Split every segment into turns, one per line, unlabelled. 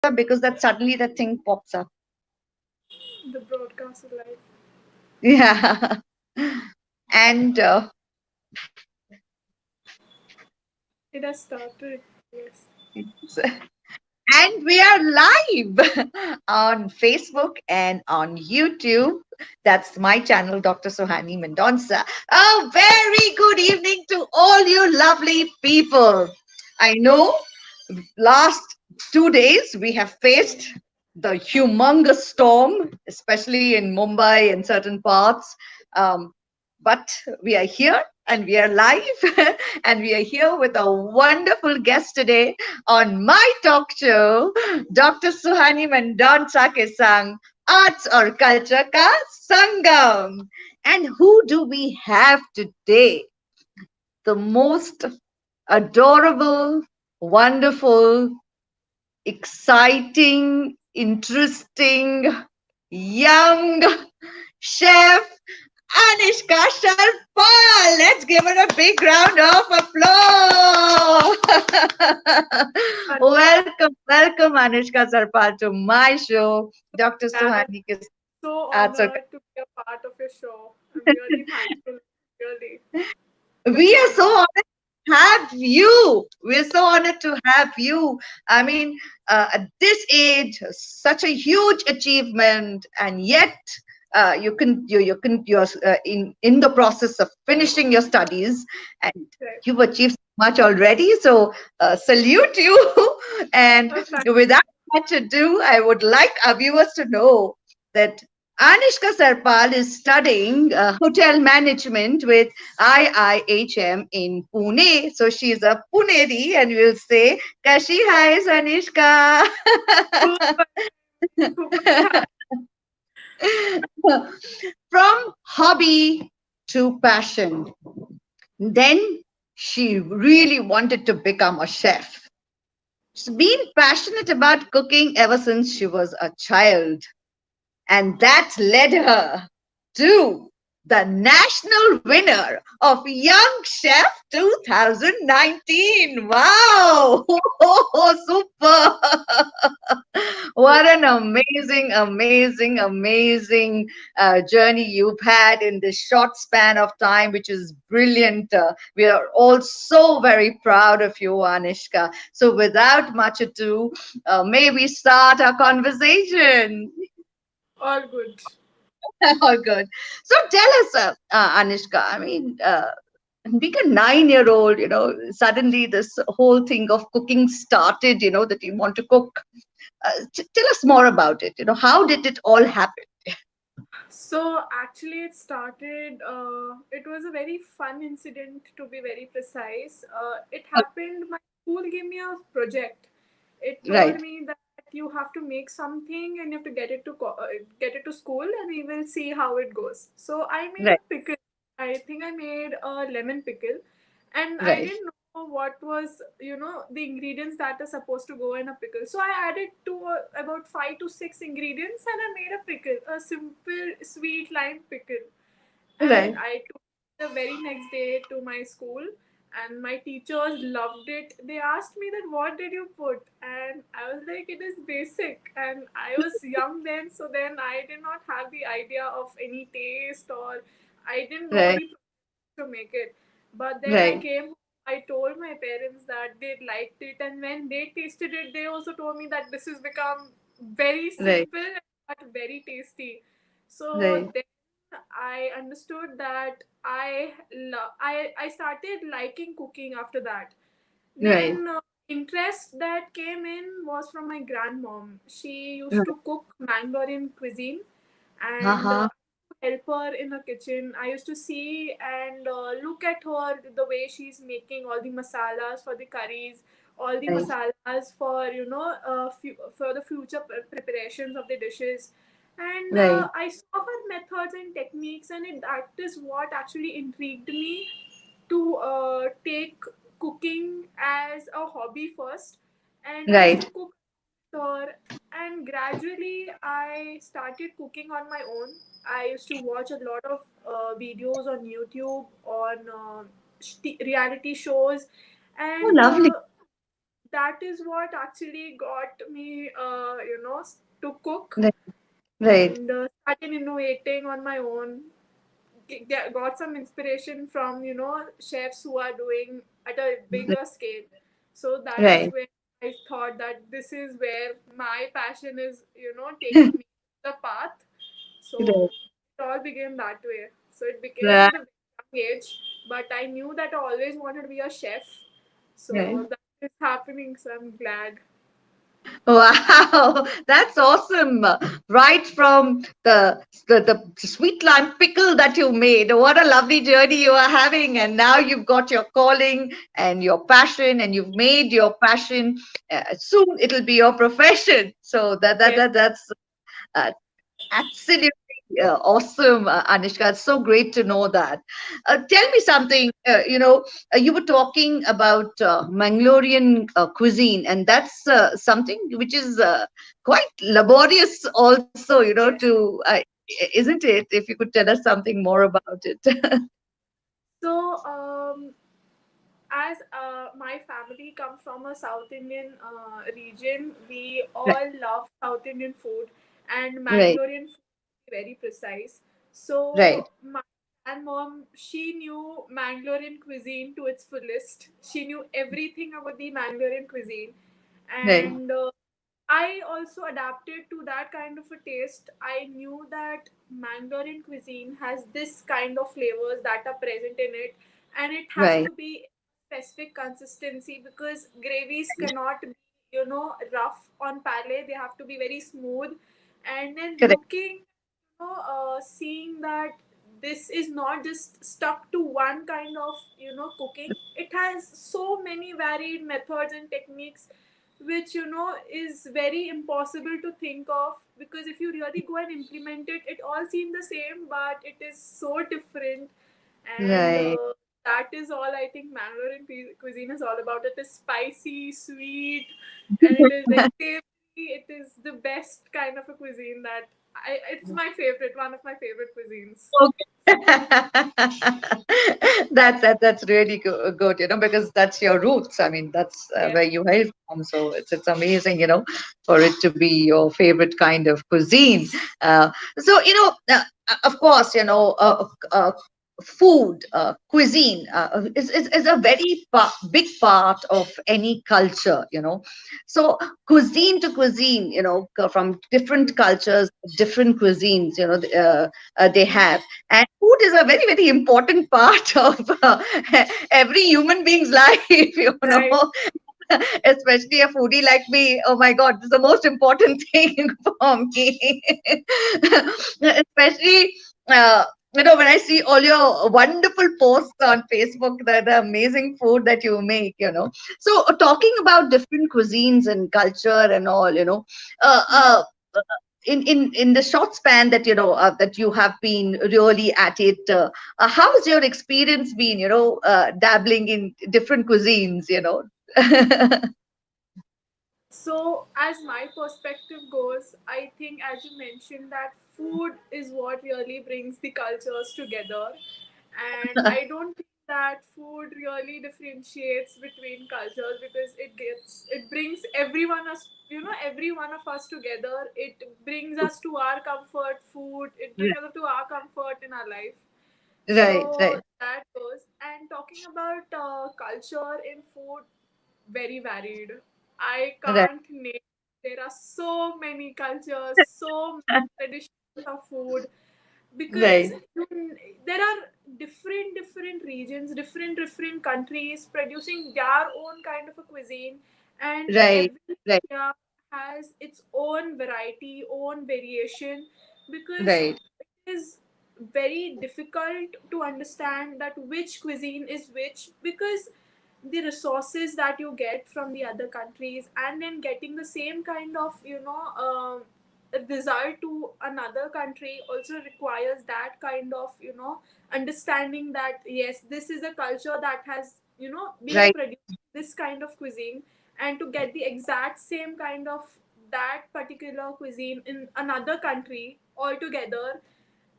up because that suddenly that thing pops up.
The broadcast is live.
Yeah. And
It has started. Yes.
and we are live on Facebook and on YouTube. That's my channel, Dr. Suhani Mendonça. A very good evening to all you lovely people. I know last 2 days we have faced the humongous storm, especially in Mumbai and certain parts. Um, but we are here and we are live and we are here with a wonderful guest today on my talk show, Dr. Suhani Mendonça ke sang Arts or Culture ka Sangam. And who do we have today? The most adorable, wonderful, exciting, interesting, young chef Aanishka Sarpal. Let's give her a big round of applause.
I'm
Welcome, welcome, Aanishka Sarpal, to my show, Dr.
glad.
Suhani Kis
So
Arts or.
honored to be a part of your show. I'm really thankful. Really.
We
It's
are so
honor.
honored to have you. We're so honored to have you. I mean, at this age, such a huge achievement, and yet you're in the process of finishing your studies, and
Right.
you've achieved so much already. So salute you. And
Oh, thank
without much ado, I would like our viewers to know that Aanishka Sarpal is studying hotel management with IIHM in Pune. So she's a Puneri, and we'll say, Kashi hai, Anishka.
super, super thank.
From hobby to passion. Then she really wanted to become a chef. She's been passionate about cooking ever since she was a child. And that led her to the national winner of Young Chef 2019. Wow! Super! What an amazing, amazing, amazing journey you've had in this short span of time, which is brilliant. We are all so very proud of you, Anishka. So, without much ado, may we start our conversation?
All good.
Oh, good. So tell us, Anishka, I mean, being a 9 year old, suddenly this whole thing of cooking started, that you want to cook. Tell us more about it. How did it all happen?
So actually, it started. It was a very fun incident, to be very precise. It happened. My school gave me a project. It told
Right,
me that you have to make something and you have to get it to get it to school, and we will see how it goes. So I made
right,
a pickle. I think I made a lemon pickle, and I
right,
didn't know what was the ingredients that are supposed to go in a pickle. So I added about 5 to 6 ingredients, and I made a pickle, a simple sweet lime pickle. And
right,
I took it the very next day to my school, and my teachers loved it. They asked me that what did you put, and I was like, it is basic. And I was young then, so then I did not have the idea of any taste, or I didn't know
right,
the to make it. But then I
right,
came, I told my parents that they liked it, and when they tasted it, they also told me that this has become very
right,
simple but very tasty. So
right,
then I understood that I started liking cooking after that.
right.
Then interest that came in was from my grandmom. She used
Right.
to cook Mangalorean cuisine, and
Uh-huh.
help her in the kitchen. I used to see and look at her, the way she's making all the masalas for the curries, all the
Right,
masalas for for the future preparations of the dishes. And
right,
I saw her methods and techniques, and that is what actually intrigued me to take cooking as a hobby first. And I used to
right.
cook her, and gradually I started cooking on my own. I used to watch a lot of videos on YouTube, on reality shows,
Oh,
and
lovely.
that is what actually got me, to cook,
Right. Right.
and started innovating on my own. Got some inspiration from chefs who are doing at a bigger scale. So that is
Right.
where I thought that this is where my passion is, taking me the path. So
Right.
it all began that way. So it became
Right.
at a very young age, but I knew that I always wanted to be a chef.
Right.
So that is happening. So I'm glad.
Wow, that's awesome. Right from the sweet lime pickle that you made. What a lovely journey you are having. And now you've got your calling and your passion, and you've made your passion. Soon it'll be your profession. So
Yes.
that's uh, absolutely awesome, Anishka. It's so great to know that. Tell me something. You were talking about Mangalorean cuisine, and that's something which is quite laborious, also.
Yes.
Isn't it? If you could tell us something more about it.
So, as my family comes from a South Indian region, we
Right,
all love South Indian food, and
right,
Mangalorean food is very precise. So
right,
my grandmom, she knew Mangalorean cuisine to its fullest. She knew everything about the Mangalorean cuisine,
right,
and I also adapted to that kind of a taste. I knew that Mangalorean cuisine has this kind of flavors that are present in it, and it has
right.
to be specific consistency because gravies cannot be, rough on palate. They have to be very smooth. And then
Correct.
looking, seeing that this is not just stuck to one kind of, cooking. It has so many varied methods and techniques which is very impossible to think of, because if you really go and implement it, it all seems the same, but it is so different. And
Right.
that is all I think Mangalorean cuisine is all about. It is spicy, sweet, and it is like savory. It is the best kind of a cuisine that it's my favorite, one of my favorite cuisines.
Okay. That's really good, because that's your roots. I mean, that's
Yeah.
where you hail from. So it's amazing, for it to be your favorite kind of cuisine. So of course, food, cuisine is a very big part of any culture. So cuisine to cuisine, from different cultures, different cuisines, they have. And food is a very, very important part of every human being's life,
Right.
especially a foodie like me. Oh my God, this is the most important thing for me. Especially, when I see all your wonderful posts on Facebook, the amazing food that you make, So, talking about different cuisines and culture and all, uh, uh, in the short span that that you have been really at it, how has your experience been, dabbling in different cuisines,
So, as my perspective goes, I think, as you mentioned, that food is what really brings the cultures together. And I don't think that food really differentiates between cultures, because it brings every one of us together. It brings us to our comfort food. It brings us to our comfort in our life.
Right,
So
right,
that goes. And talking about culture in food, very varied. I
right,
can't name. There are so many cultures, so many traditions of food, because
right,
there are different regions, different countries producing their own kind of a cuisine, and
right,
every
right,
area has its own variety, own variation, because
right,
it is very difficult to understand that which cuisine is which, because the resources that you get from the other countries, and then getting the same kind of result to another country also requires that kind of understanding that yes, this is a culture that has been
right,
producing this kind of cuisine, and to get the exact same kind of that particular cuisine in another country altogether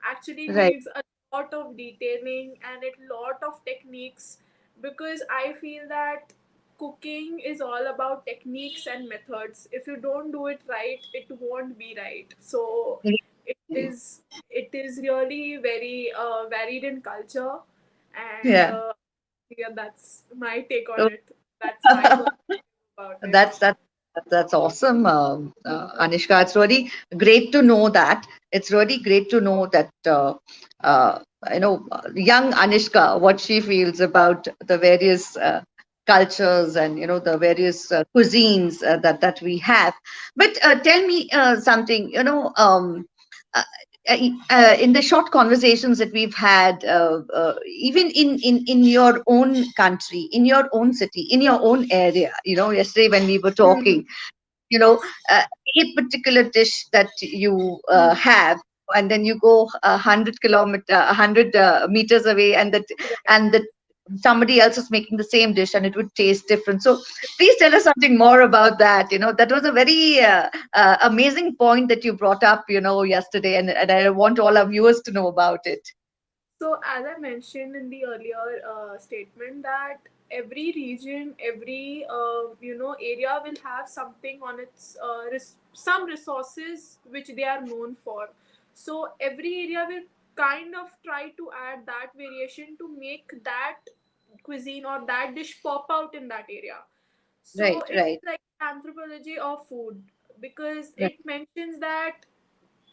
actually
right,
needs a lot of detailing and a lot of techniques, because I feel that cooking is all about techniques and methods. If you don't do it right, it won't be right. So it is it is really very varied in culture, and
Yeah.
yeah, that's my take on it. That's my perspective about it.
That's that's awesome, Anishka. It's really great to know that. It's really great to know that uh, young Anishka, what she feels about the various cultures and the various cuisines that we have. But tell me something. Uh, in the short conversations that we've had, even in your own country, in your own city, in your own area, yesterday when we were talking, you know, uh, a particular dish that you have, and then you go 100 kilometer, 100 meters away, and that somebody else is making the same dish and it would taste different. So please tell us something more about that. That was a very amazing point that you brought up, yesterday, and I want all our viewers to know about it.
So, as I mentioned in the earlier statement, that every region, every area will have something on its some resources which they are known for. So, every area will kind of try to add that variation to make that cuisine or that dish pop out in that area. So,
Right,
it's
right,
like anthropology of food, because
right,
it mentions that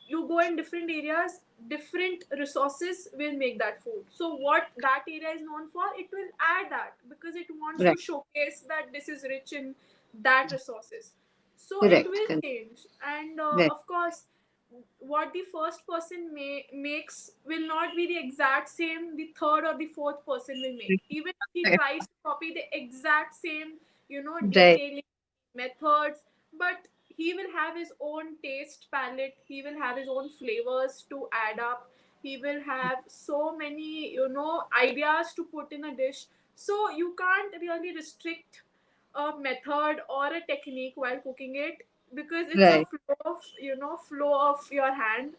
you go in different areas, different resources will make that food. So what that area is known for, it will add that because it wants to
right,
showcase that this is rich in that resources. So it
correct,
will
correct,
change, and
right,
of course what the first person makes will not be the exact same the third or the fourth person will make, even if he
right,
tries to copy the exact same
right,
detailing methods, but he will have his own taste palette, he will have his own flavors to add up, he will have so many ideas to put in a dish. So you can't really restrict a method or a technique while cooking it, because it's a
right,
flow of your hand.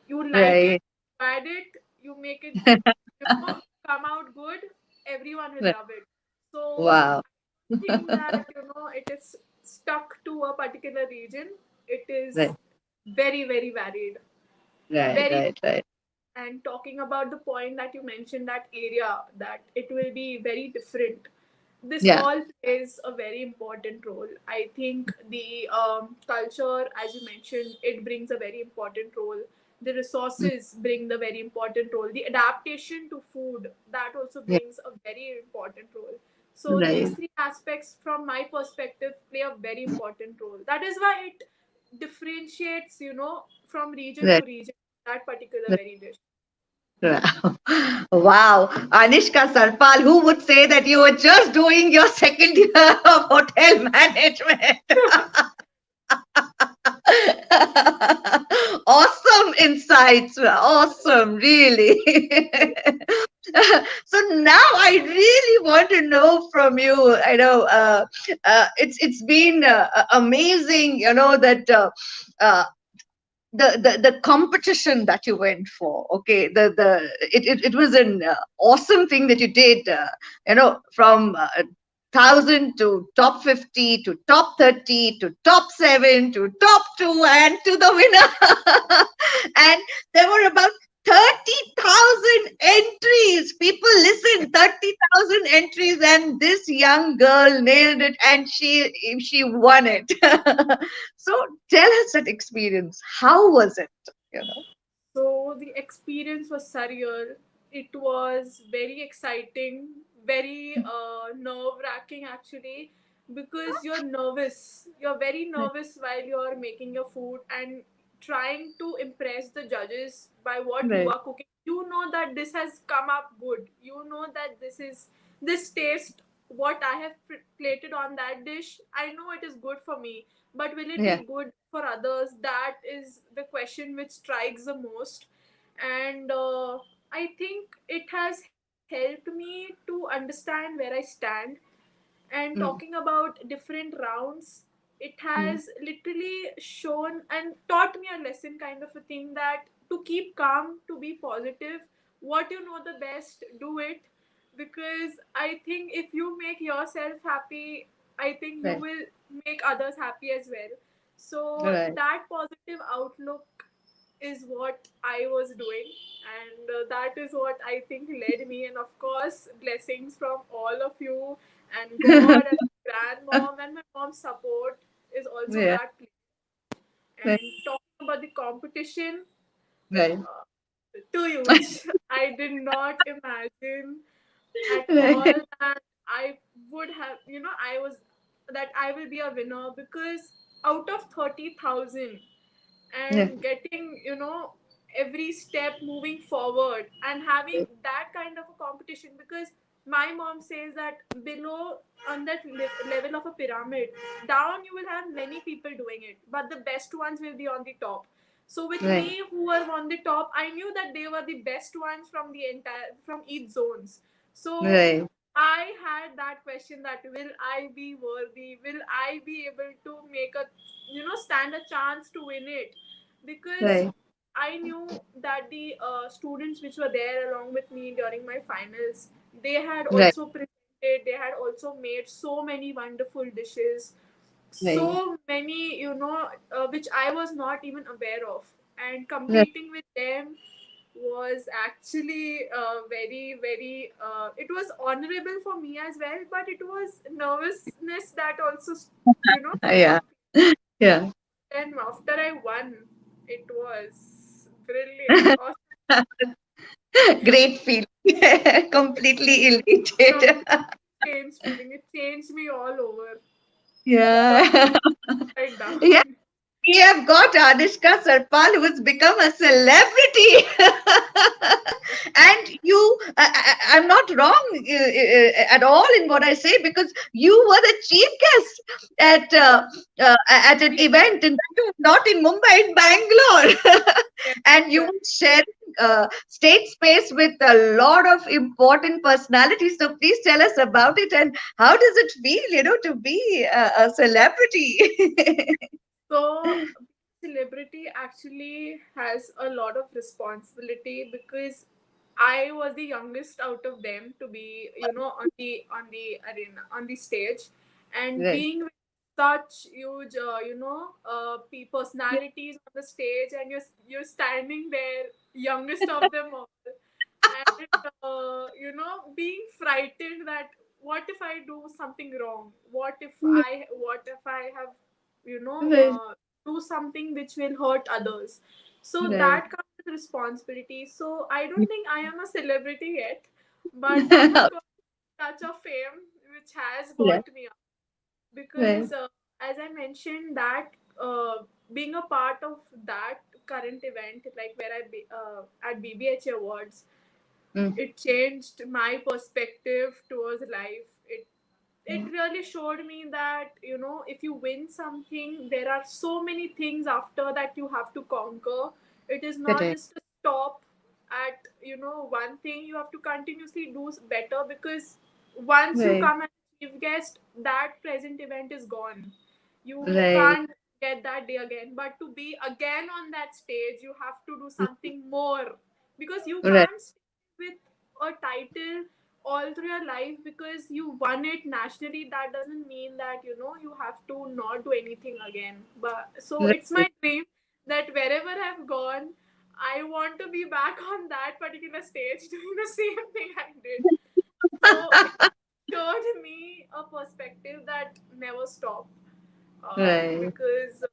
You like it,
right.
you add it, you make it come out good, everyone will
Right.
love it. So
Wow.
think that it is stuck to a particular region. It is
Right,
very very varied,
right,
very.
right, right.
And talking about the point that you mentioned, that area, that it will be very different, this
Yeah,
all plays a very important role. I think the culture, as you mentioned, it brings a very important role. The
mm,
resources bring the very important role. The adaptation to food, that also
yeah,
brings a very important role. So these
right,
three aspects, from my perspective, play a very important role. That is why it differentiates, from region to
right,
region, that particular
right.
very dish.
Wow. Anishka Sarpal, who would say that you were just doing your second year of hotel management? Awesome insights. Awesome, really. So now I really want to know from you. I know it's been amazing. That uh, the competition that you went for. Okay, it was an awesome thing that you did. From 1,000 to top 50 to top 30 to top 7 to top 2 and to the winner. And there were about 30,000 entries. People, listen, 30,000 entries, and this young girl nailed it, and she won it. So tell us that experience. How was it? You know.
So the experience was surreal. It was very exciting, very nerve wracking actually, because you're nervous. You're very
Right.
nervous while you're making your food and trying to impress the judges by what you
Right.
are cooking. You know that this has come up good. You know that this taste what I have plated on that dish. I know it is good for me, but will it
Yeah.
be good for others? That is the question which strikes the most. And I think it has helped me to understand where I stand. And
Mm,
talking about different rounds, it
mm,
has literally shown and taught me a lesson, kind of a thing, that to keep calm, to be positive, what you know the best, do it. Because I think if you make yourself happy, I think you
Right.
will make others happy as well. So
Right.
that positive outlook is what I was doing, and that is what I think led me. And of course, blessings from all of you and God and grandmom and my mom's support is also
Yeah.
that.
Right.
And talking about the competition,
Right.
uh, too huge. I did not imagine at all
Right.
that I would have, I was, that I will be a winner, because out of 30,000
Yeah.
and getting, every step moving forward and having that kind of a competition, because my mom says that below, on that level of a pyramid, down you will have many people doing it, but the best ones will be on the top. So with
Right.
me, who were on the top, I knew that they were the best ones from the entire, from each zones. So
Right.
I had that question, that will I be worthy, will I be able to make a, stand a chance to win it, because
Right.
I knew that the students which were there along with me during my finals, they had
Right.
also presented, they had also made so many wonderful dishes,
Right.
so many, which I was not even aware of. And
Right.
competing with them was actually very, very, it was honorable for me as well, but it was nervousness that also,
Yeah. Yeah.
and after I won, it was brilliant. Awesome.
Great feeling. Completely elated.
Completely changed feeling. It changed me all over. Turned
Yeah.
right down.
Yeah. We have got Aanishka Sarpal, who has become a celebrity. And you, I'm not wrong at all in what I say, because you were the chief guest at an event, in fact, not in Mumbai, in Bangalore.
Yes,
And you
yes.
were sharing state space with a lot of important personalities. So please tell us about it, and how does it feel, to be a celebrity?
So, celebrity actually has a lot of responsibility, because I was the youngest out of them to be, on the arena, on the stage, and
Right.
being with such huge, personalities on the stage, and you're standing there, youngest of them all, and being frightened that what if I do something wrong? What if I have,
Right.
do something which will hurt others? So
Right.
that comes with responsibility. So I don't think I am a celebrity yet, but I have got a touch of fame which has
Yeah.
brought me up,
Right.
because as I mentioned that, being a part of that current event, like where at BBH Awards,
Mm.
it changed my perspective towards life. It really showed me that, if you win something, there are so many things after that you have to conquer. It is not
Correct.
just a stop at, one thing. You have to continuously do better, because once you
Right.
come as chief guest, that present event is gone. You
Right.
can't get that day again, but to be again on that stage, you have to do something more, because you
Right.
can't stay with a title all through your life because you won it nationally. That doesn't mean that, you have to not do anything again. But so it's
Right.
my dream that wherever I've gone, I want to be back on that particular stage doing the same thing I did. So it showed me a perspective that never stop,
Right.
because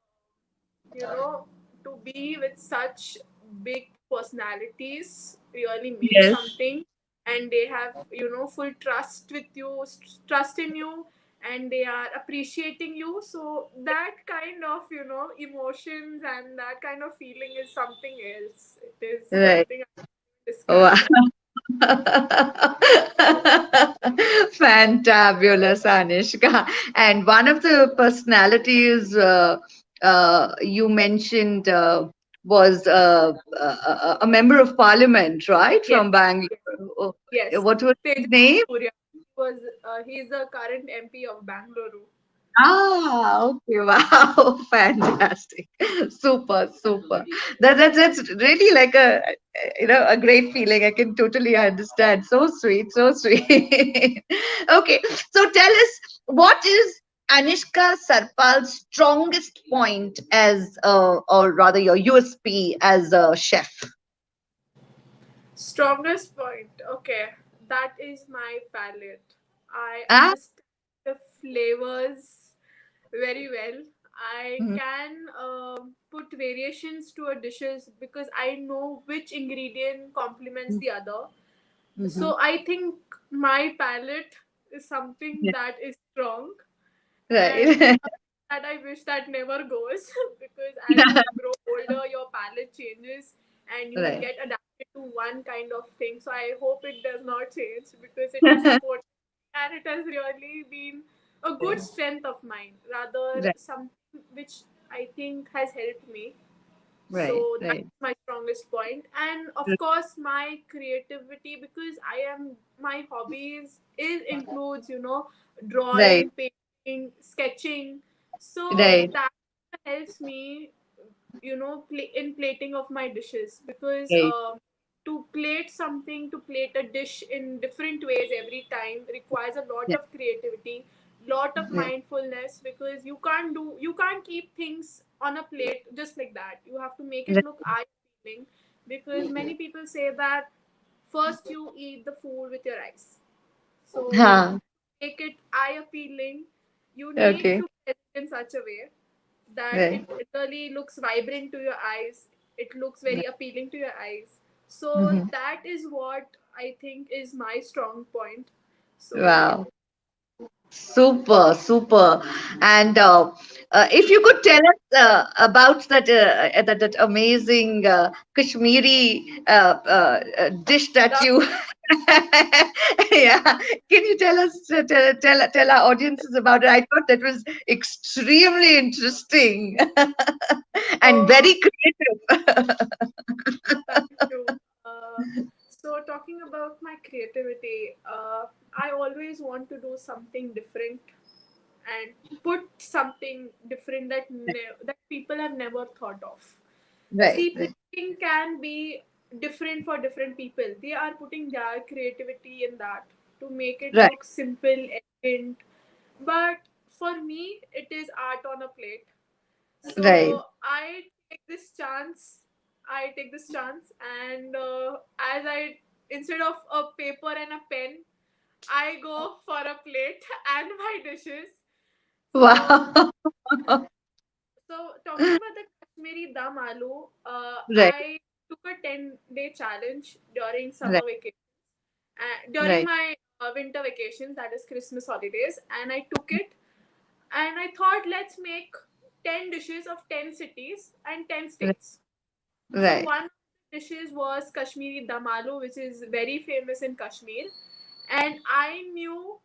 to be with such big personalities really means
Yes.
something, and they have, full trust with you, trust in you, and they are appreciating you. So that kind of, emotions and that kind of feeling is something else. It is
Right.
something I can't
Wow.
describe.
Fantabulous, Anishka. And one of the personalities you mentioned was a member of parliament, right,
Yes,
from Bangalore.
yes,
Oh,
yes.
what was his
Tejas
name?
Surya. He's the current MP of Bangalore.
Ah, okay, wow, fantastic, super, super. That's really like a great feeling. I can totally understand. So sweet, so sweet. Okay, so tell us, what is Anishka Sarpal's strongest point as, or rather, your USP as a chef?
Strongest point. Okay, that is my palate. I
Ah,
understand the flavors very well. I
mhm,
can put variations to a dishes because I know which ingredient complements the other.
mhm.
So I think my palate is something
Yeah,
that is strong, and
right,
that I wish that never goes because as you grow older, your palate changes and you
right,
get adapted to one kind of thing. So I hope it does not change because it has supported and it has really been a good
right,
strength of mine, rather
right,
something which I think has helped me.
right,
So that's
right,
my strongest point. And of course my creativity, because I am, my hobbies is includes,
right,
drawing, painting, sketching. So
right,
that helps me, in plating of my dishes, because
right,
to plate something, to plate a dish in different ways every time requires a lot
yeah,
of creativity, lot of
yeah,
mindfulness, because you can't keep things on a plate just like that. You have to make it
right,
look eye appealing, because many people say that first you eat the food with your eyes. So
huh,
make it eye appealing, you need
okay,
to present in such a way that
right,
it really looks vibrant to your eyes, it looks very
right.
appealing to your eyes. So
Mhm.
that is what I think is my strong point. So yeah.
Wow. Super, super. And if you could tell us about that amazing Kashmiri dish that
That,
you, yeah, can you tell us, tell our audiences about it? I thought that was extremely interesting and
so
very creative.
thank you. uh, so talking about my creativity, I always want to do something different and put something different that that people have never thought of.
Right,
See,
right,
plating can be different for different people. They are putting their creativity in that to make it
right,
look simple, elegant. But for me, it is art on a plate.
right.
So I take this chance. I take this chance, and as I, instead of a paper and a pen, I go for a plate and my dishes. So
Wow.
talking about the Kashmiri dum aloo,
Right,
I took a 10-day challenge during
right,
summer vacation, during
right,
my winter vacations, that is Christmas holidays, and I took it and I thought, let's make 10 dishes of 10 cities and 10
right,
states. So
right,
one of the dishes was Kashmiri dum aloo, which is very famous in Kashmir, and I knew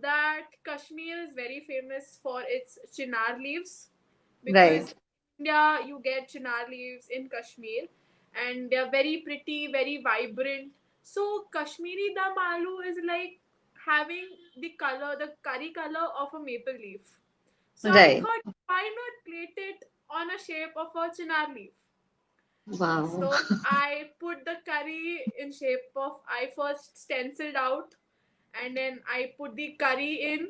that Kashmir is very famous for its chinar leaves, because
right.
in India you get chinar leaves in Kashmir and they are very pretty, very vibrant. So Kashmiri dum aloo is like having the color, the curry color of a maple leaf. So I
Right.
thought, why not plate it on a shape of a chinar leaf?
Wow.
So I put the curry in shape of, I first stenciled out and then I put the curry in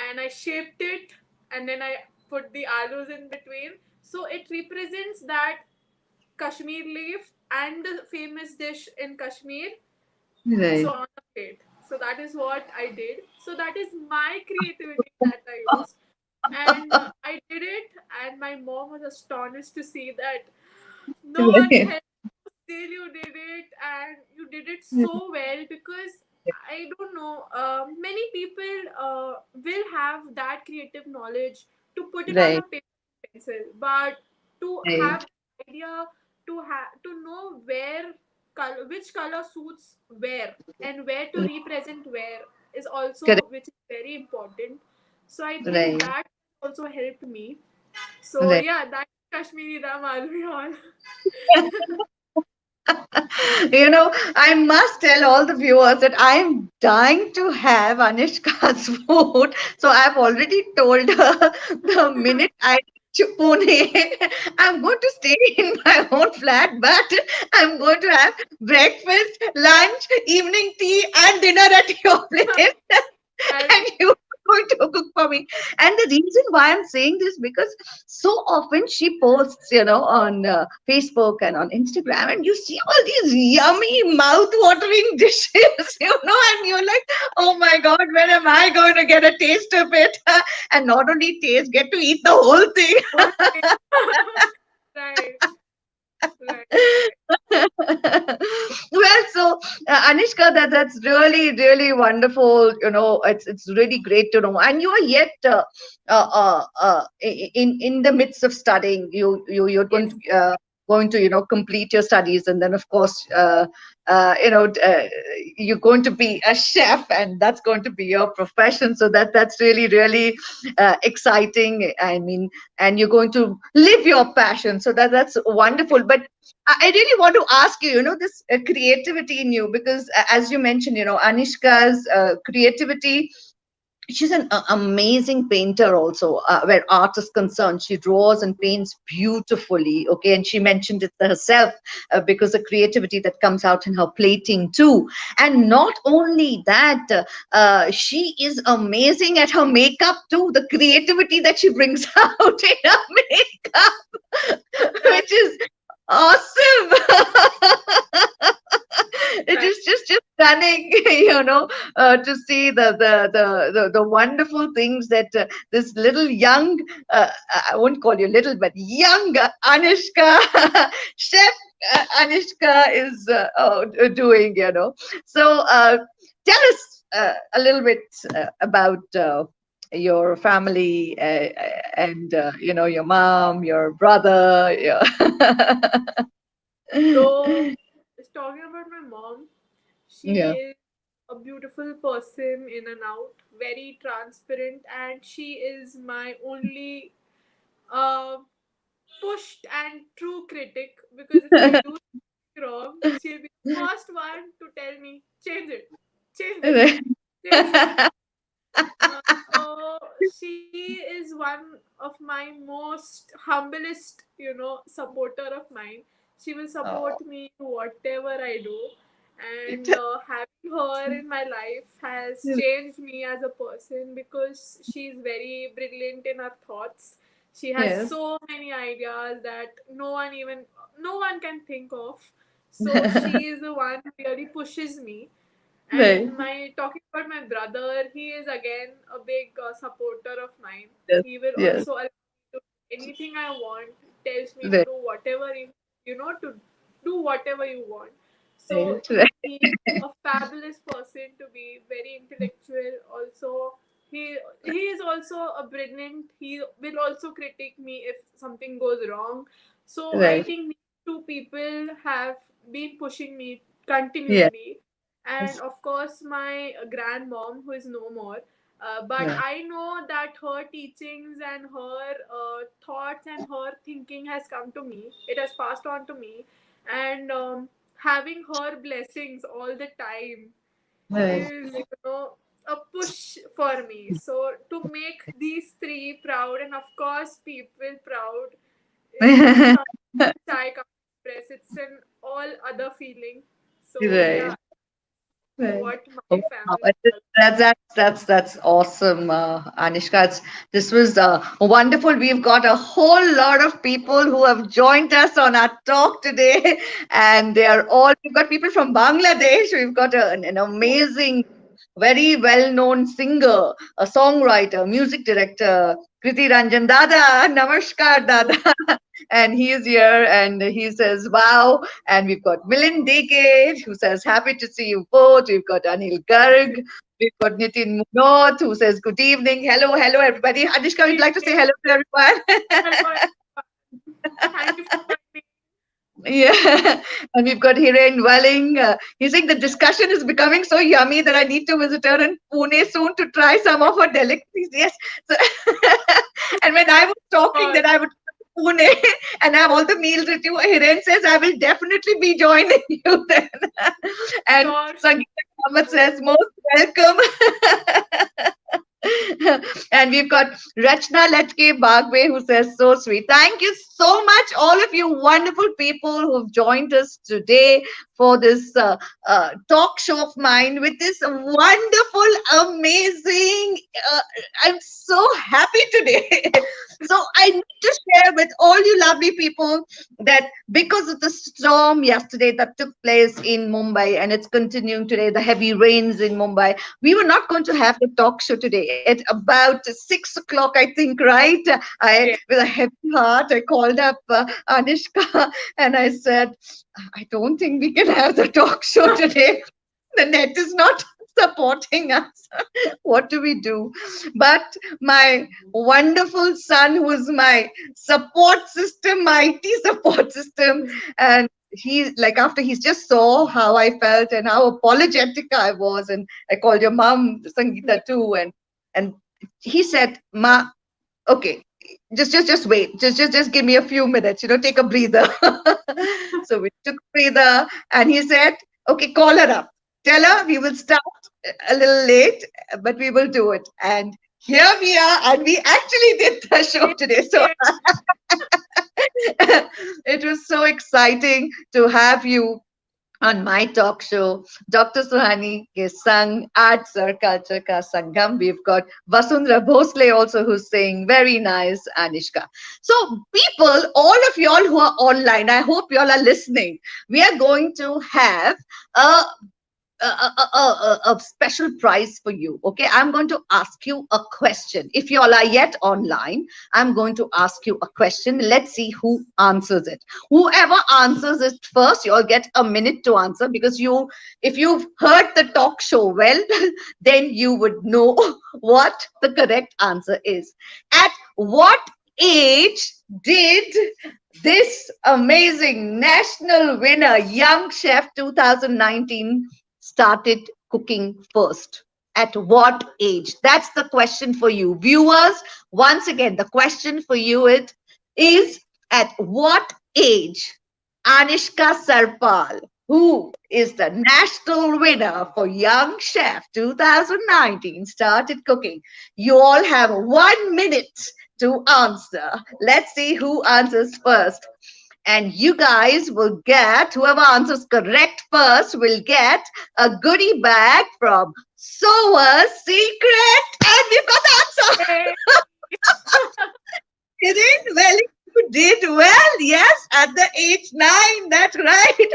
and I shaped it and then I put the alus in between. So it represents that Kashmir leaf and the famous dish in Kashmir. So
Right.
on a plate. So that is what I did. So that is my creativity that I used. And I did it, and my mom was astonished to see that no one
Right.
helped. Still you did it, and you did it so well, because I don't know, many people will have that creative knowledge to put it on
Right.
a paper and pencil, but to
Right.
have idea, to know where which color suits where and where to represent where is also,
Correct.
which is very important. So I think
Right.
that also helped me. So
Right.
yeah, that's Kashmiri dam aloo.
I must tell all the viewers that I am dying to have Anishka's food. So I've already told her the minute I reach Pune, I'm going to stay in my own flat, but I'm going to have breakfast, lunch, evening tea, and dinner at your place.
And
And you. going to cook for me. And the reason why I'm saying this, because so often she posts, on Facebook and on Instagram, and you see all these yummy, mouth-watering dishes, and you're like, oh my God, when am I going to get a taste of it? And not only taste, get to eat the whole thing.
Whole thing. Right. Right.
Well, so Anishka, that's really really wonderful. It's really great to know. And you are yet in the midst of studying. You're going
Yes.
to complete your studies, and then of course you're going to be a chef, and that's going to be your profession. So that's really really exciting. I mean, and you're going to live your passion. So that's wonderful. But I really want to ask you, this creativity in you, because as you mentioned, Anishka's creativity, she's an amazing painter also, where art is concerned. She draws and paints beautifully. Okay. And she mentioned it herself, because the creativity that comes out in her plating too. And not only that, she is amazing at her makeup too. The creativity that she brings out in her makeup,
Right.
which is awesome. It
Right.
is just stunning, to see the wonderful things that this little young, I won't call you little, but young Anishka, chef Anishka is doing. So tell us a little bit about your family, and your mom, your brother.
So, talking about my mom, she
Yeah.
is a beautiful person in and out, very transparent, and she is my only uh, pushed and true critic, because if I do something wrong, she'll be the first one to tell me, change it, change this, change that. Uh, so she is one of my most humblest, supporter of mine. She will
Oh,
support me to whatever I do, and
it-
having her in my life has changed me as a person, because she's very brilliant in her thoughts. She has
yes.
so many ideas that no one can think of. So she is the one who really pushes me.
Right.
And my talking about my brother, he is again a big supporter of mine.
Yes.
He will
Yes.
also allow me to do anything I want. Tells me to
Right.
do whatever to do whatever you want. So
Right. Right.
he is a fabulous person to be, very intellectual. Also, he is also a brilliant. He will also critique me if something goes wrong. So I
Right.
think these two people have been pushing me
Yes.
continuously. And of course my grandmom, who is no more, but
Right.
I know that her teachings and her thoughts and her thinking has come to me, it has passed on to me. And having her blessings all the time
Right.
is, a push for me. So to make these three proud, and of course people proud, is something which I can't express. It's an all other feeling. So
Right.
yeah,
Right.
what
Oh,
my
wow.
family does.
That's awesome, Anishka. This was wonderful. We've got a whole lot of people who have joined us on our talk today, and they are all. We've got people from Bangladesh. We've got an
Oh,
amazing, very well-known singer, a songwriter, music director, Kriti Ranjan Dada. Namaskar,
oh,
Dada. And he is here, and he says, "Wow." And we've got Milind Deke, who says, "Happy to see you both." We've got Anil Garg. We've got Nitin Munot, who says, "Good evening." Hello, hello, everybody. Anishka, would
good
like to say
evening.
hello to everyone.
Hello, everyone. Thank you for joining.
Yeah. And we've got Hiren Welling. He's saying the discussion is becoming so yummy that I need to visit her in Pune soon to try some of her delicacies. Yes. So, and when I was talking
Sure,
that I would go to Pune and have all the meals with you, Hiren says, I will definitely be joining you then. And
sure,
Sangeeta Kamath
sure.
says, most welcome. And we've got Rachna Letke Bagwe, who says, so sweet. Thank you so much, all of you wonderful people who've joined us today for this talk show of mine with this wonderful, amazing. Uh, I'm so happy today. So I need to share with all you lovely people that because of the storm yesterday that took place in Mumbai and it's continuing today, the heavy rains in Mumbai, we were not going to have the talk show today at about 6 o'clock, I think, right? I,
Yeah.
with a heavy heart, I called up Anishka and I said, I don't think we can have the talk show today. The net is not supporting us. What do we do? But my wonderful son, who is my support system, my IT support system, and he, like, after he's just saw how I felt and how apologetic I was, and I called your mom Sangeeta too, and he said, Ma, okay, just wait, just give me a few minutes, take a breather. So we took a breather, and he said, okay, call her up, tell her we will start a little late, but we will do it. And here we are, and we actually did the show today. So
Yeah.
it was so exciting to have you on my talk show, Dr. Suhani ke Sang Arts or Culture ka Sangam. We've got Vasundhara Bhosle also who's saying, very nice, Anishka. So, people, all of y'all who are online, I hope y'all are listening. We are going to have a a special prize for you. Okay, I'm going to ask you a question. If you all are yet online, I'm going to ask you a question. Let's see who answers it. Whoever answers it first, you all get a minute to answer, because if you've heard the talk show well, then you would know what the correct answer is. At what age did this amazing national winner, Young Chef 2019, started cooking first? At what age? That's the question for you. Viewers, once again, the question for you it is, at what age Aanishka Sarpal, who is the national winner for Young Chef 2019, started cooking? You all have 1 minute to answer. Let's see who answers first. And you guys will get, whoever answers correct first will get a goodie bag from Soa's Secret. And we've got the answer.
Yeah.
Kidding? Well, you did well. Yes, at the age 9. That's right.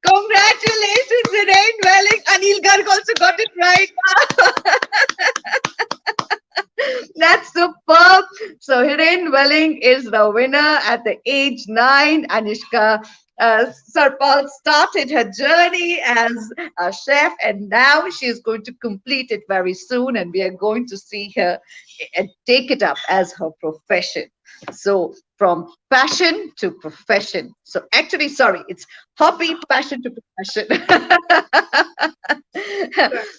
Congratulations, Hiren Welling. Anil Garg also got it right. That's superb. So Hiren Welling is the winner at the age 9. Aanishka Sarpal started her journey as a chef, and now she is going to complete it very soon, and we are going to see her take it up as her profession. So from passion to profession. So actually, sorry, it's hobby, passion to profession.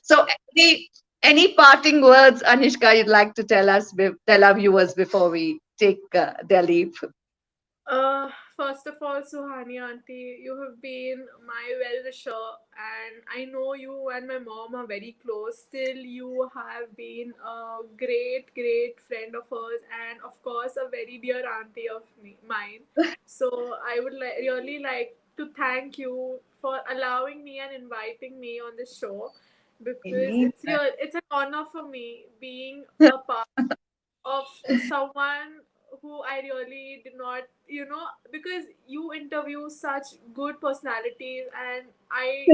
So any parting words, Anishka, you'd like to tell us, tell our viewers before we take their leave?
First of all, Suhani auntie, you have been my well wisher, and I know you and my mom are very close. Still, you have been a great, great friend of hers, and of course, a very dear auntie of mine. So, I would really like to thank you for allowing me and inviting me on the show, because it's an honor for me being a part of someone who I really did not, because you interview such good personalities, and I,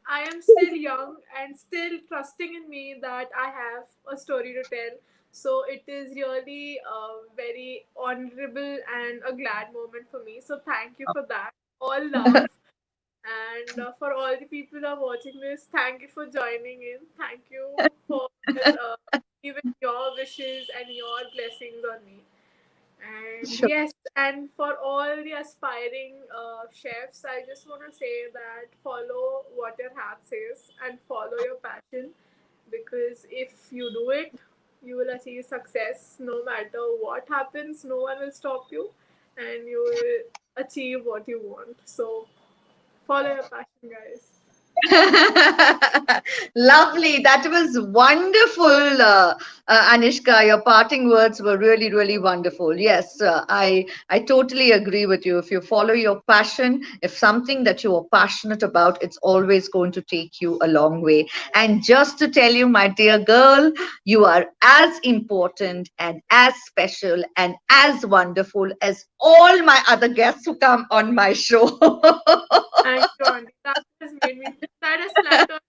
I am still young and still trusting in me that I have a story to tell. So it is really a very honorable and a glad moment for me. So thank you for that. All love. And for all the people who are watching this, thank you for joining in. Thank you for giving your wishes and your blessings on me. And
Sure.
yes, and for all the aspiring chefs, I just want to say that follow what your heart says and follow your passion, because if you do it, you will achieve success no matter what happens. No one will stop you, and you will achieve what you want. So follow your passion, guys.
Lovely. That was wonderful, Anishka. Your parting words were really, really wonderful. Yes, I totally agree with you. If you follow your passion, if something that you are passionate about, it's always going to take you a long way. And just to tell you, my dear girl, you are as important and as special and as wonderful as all my other guests who come on my show.
Thank you, Auntie. That has made me, that has flattered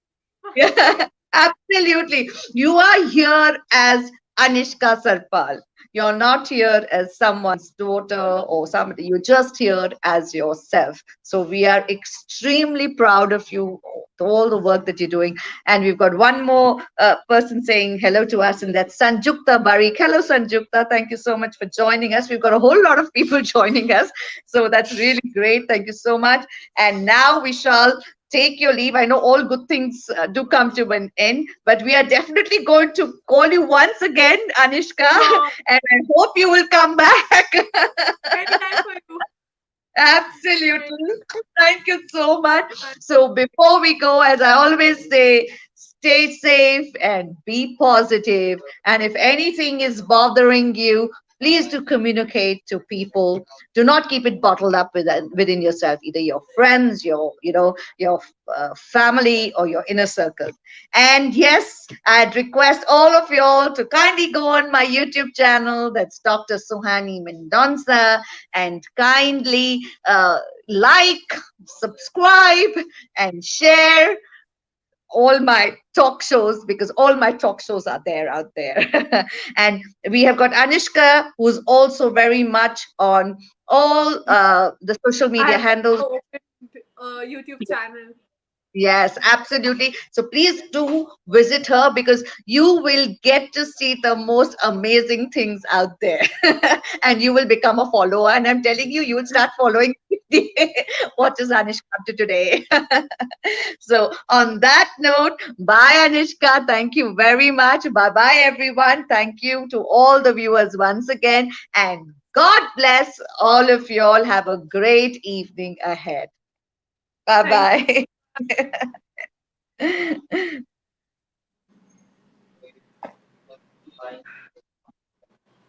Yeah, absolutely. You are here as Aanishka Sarpal. You're not here as someone's daughter or somebody. You're just here as yourself. So we are extremely proud of you, all the work that you're doing. And we've got one more person saying hello to us, and that's Sanjukta Barik. Hello, Sanjukta. Thank you so much for joining us. We've got a whole lot of people joining us. So that's really great. Thank you so much. And now we shall take your leave. I know all good things do come to an end, but we are definitely going to call you once again, Anishka,
sure.
and I hope you will come back.
Anytime for you. Right.
Absolutely. Thank you so much.
Thank
So, before we go, as I always say, stay safe and be positive. And if anything is bothering you, please do communicate to people. Do not keep it bottled up within yourself, either your friends, your family, or your inner circle. And yes, I'd request all of you all to kindly go on my YouTube channel. That's Dr. Suhani Mendonca, and kindly like, subscribe, and share all my talk shows, because all my talk shows are there out there. And we have got Anishka, who's also very much on all the social
I
media
have
handles.
also opened a YouTube channel.
Yes, absolutely. So please do visit her, because you will get to see the most amazing things out there. And you will become a follower. And I'm telling you, you will start following what is Anishka up to today. So, on that note, bye, Anishka. Thank you very much. Bye bye, everyone. Thank you to all the viewers once again. And God bless all of you all. Have a great evening ahead.
Thank you.
Bye
Bye.
bye.